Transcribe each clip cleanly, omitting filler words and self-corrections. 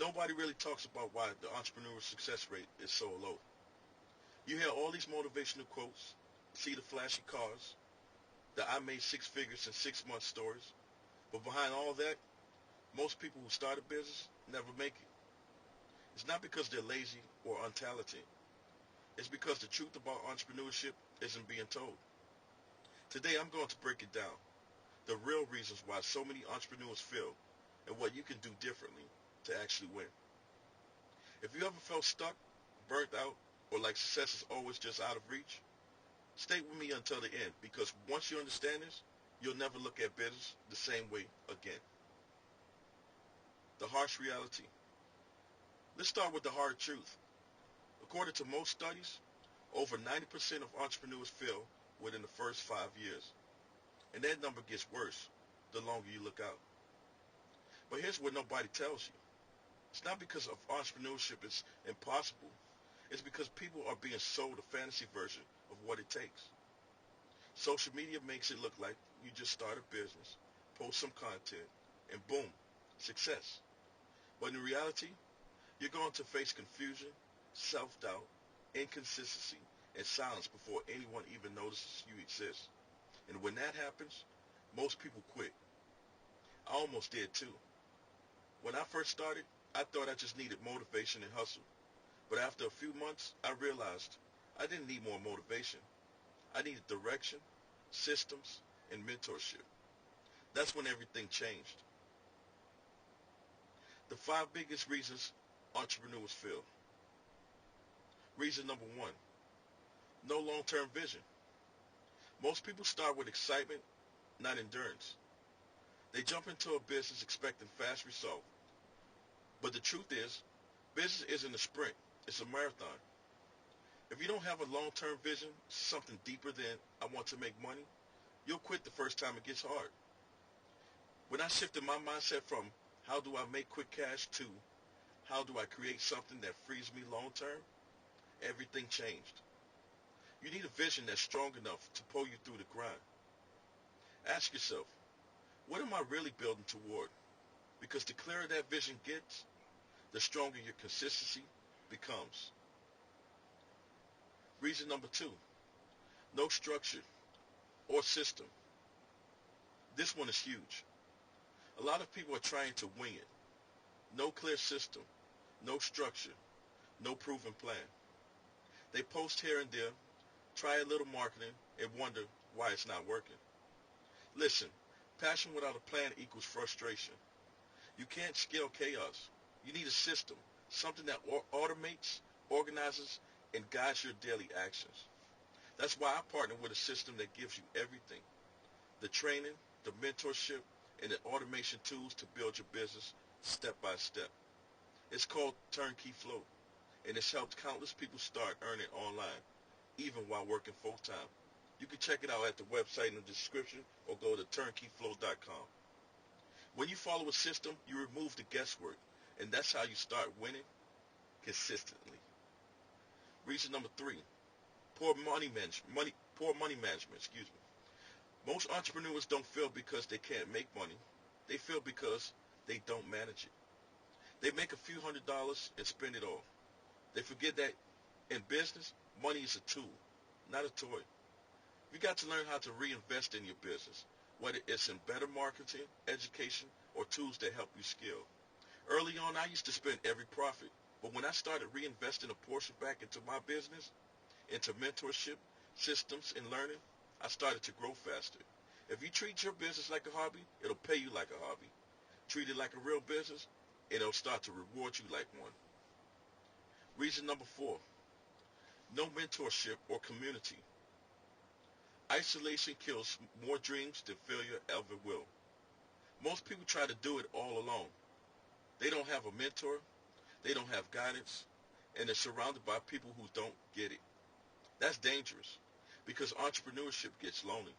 Nobody really talks about why the entrepreneurial success rate is so low. You hear all these motivational quotes, see the flashy cars, the I made six figures in 6 months stories, but behind all that, most people who start a business never make it. It's not because they're lazy or untalented. It's because the truth about entrepreneurship isn't being told. Today I'm going to break it down, the real reasons why so many entrepreneurs fail and what you can do differently to actually win. If you ever felt stuck, burnt out, or like success is always just out of reach, stay with me until the end because once you understand this, you'll never look at business the same way again. The harsh reality. Let's start with the hard truth. According to most studies, over 90% of entrepreneurs fail within the first 5 years. And that number gets worse the longer you look out. But here's what nobody tells you. It's not because of entrepreneurship is impossible. It's because people are being sold a fantasy version of what it takes. Social media makes it look like you just start a business, post some content, and boom, success. But in reality, you're going to face confusion, self-doubt, inconsistency, and silence before anyone even notices you exist. And when that happens, most people quit. I almost did too. When I first started, I thought I just needed motivation and hustle. But after a few months, I realized I didn't need more motivation. I needed direction, systems, and mentorship. That's when everything changed. The 5 biggest reasons entrepreneurs fail. Reason number 1, no long-term vision. Most people start with excitement, not endurance. They jump into a business expecting fast results. But the truth is, business isn't a sprint, it's a marathon. If you don't have a long-term vision, something deeper than I want to make money, you'll quit the first time it gets hard. When I shifted my mindset from how do I make quick cash to how do I create something that frees me long-term, everything changed. You need a vision that's strong enough to pull you through the grind. Ask yourself, what am I really building toward? Because the clearer that vision gets, the stronger your consistency becomes. Reason number 2, no structure or system. This one is huge. A lot of people are trying to wing it. No clear system, no structure, no proven plan. They post here and there, try a little marketing, and wonder why it's not working. Listen, passion without a plan equals frustration. You can't scale chaos. You need a system, something that automates, organizes, and guides your daily actions. That's why I partner with a system that gives you everything. The training, the mentorship, and the automation tools to build your business step by step. It's called Turnkey Flow, and it's helped countless people start earning online, even while working full-time. You can check it out at the website in the description or go to turnkeyflow.com. When you follow a system, you remove the guesswork, and that's how you start winning consistently. Reason number 3, poor money management. Most entrepreneurs don't fail because they can't make money. They fail because they don't manage it. They make a few $100s and spend it all. They forget that in business, money is a tool, not a toy. You got to learn how to reinvest in your business, whether it's in better marketing, education, or tools that help you scale. Early on, I used to spend every profit, but when I started reinvesting a portion back into my business, into mentorship, systems, and learning, I started to grow faster. If you treat your business like a hobby, it'll pay you like a hobby. Treat it like a real business, and it'll start to reward you like one. Reason number 4, no mentorship or community. Isolation kills more dreams than failure ever will. Most people try to do it all alone. They don't have a mentor, they don't have guidance, and they're surrounded by people who don't get it. That's dangerous because entrepreneurship gets lonely.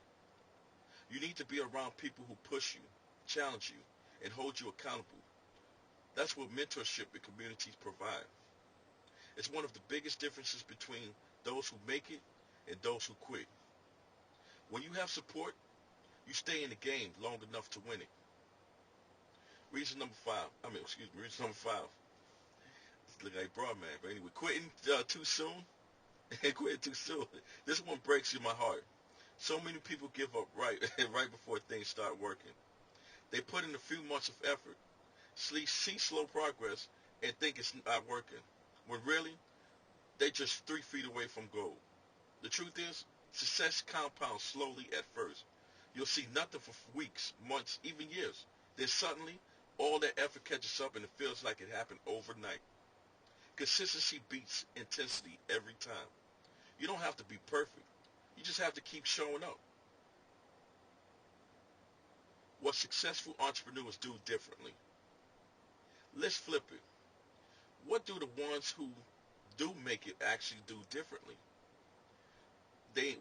You need to be around people who push you, challenge you, and hold you accountable. That's what mentorship and communities provide. It's one of the biggest differences between those who make it and those who quit. When you have support, you stay in the game long enough to win it. Reason number 5. look like broad man. But anyway, quitting too soon and quitting too soon. This one breaks my heart. So many people give up right right before things start working. They put in a few months of effort, see slow progress, and think it's not working. When really, they're just 3 feet away from goal. The truth is, success compounds slowly at first. You'll see nothing for weeks, months, even years. Then suddenly, all that effort catches up and it feels like it happened overnight. Consistency beats intensity every time. You don't have to be perfect. You just have to keep showing up. What successful entrepreneurs do differently. Let's flip it. What do the ones who do make it actually do differently? They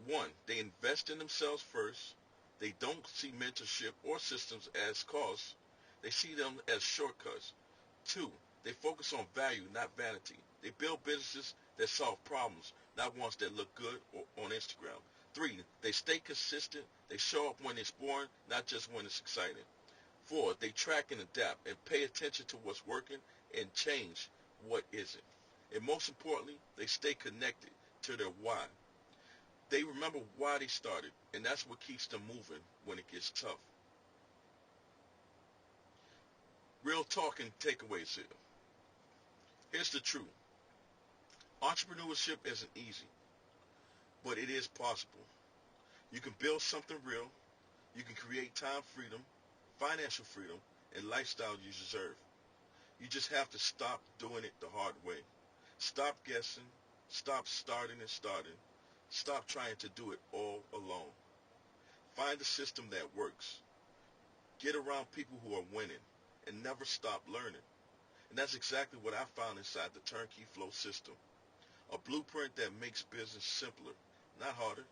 invest in themselves first. They don't see mentorship or systems as costs. They see them as shortcuts. Two, they focus on value, not vanity. They build businesses that solve problems, not ones that look good on Instagram. Three, they stay consistent. They show up when it's boring, not just when it's exciting. Four, they track and adapt and pay attention to what's working and change what isn't. And most importantly, they stay connected to their why. They remember why they started, and that's what keeps them moving when it gets tough. Real talk and takeaways here. Here's the truth. Entrepreneurship isn't easy, but it is possible. You can build something real. You can create time freedom, financial freedom, and lifestyle you deserve. You just have to stop doing it the hard way. Stop guessing. Stop starting and starting. Stop trying to do it all alone. Find a system that works. Get around people who are winning and never stop learning. And that's exactly what I found inside the Turnkey Flow system. A blueprint that makes business simpler, not harder.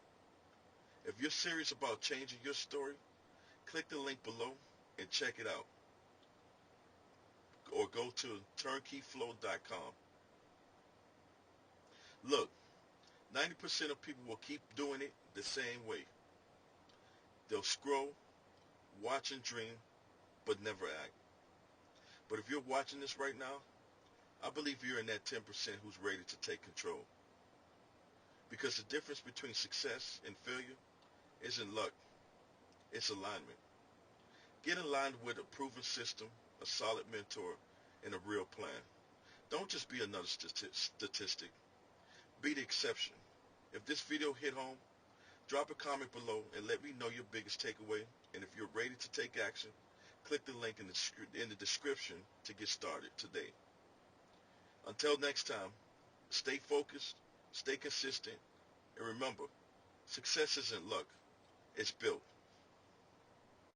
If you're serious about changing your story, click the link below and check it out. Or go to turnkeyflow.com. Look, 90% of people will keep doing it the same way. They'll scroll, watch and dream, but never act. But if you're watching this right now, I believe you're in that 10% who's ready to take control. Because the difference between success and failure isn't luck, it's alignment. Get aligned with a proven system, a solid mentor, and a real plan. Don't just be another statistic. Be the exception. If this video hit home, drop a comment below and let me know your biggest takeaway. And if you're ready to take action, click the link in the description to get started today. Until next time, stay focused, stay consistent, and remember, success isn't luck, it's built.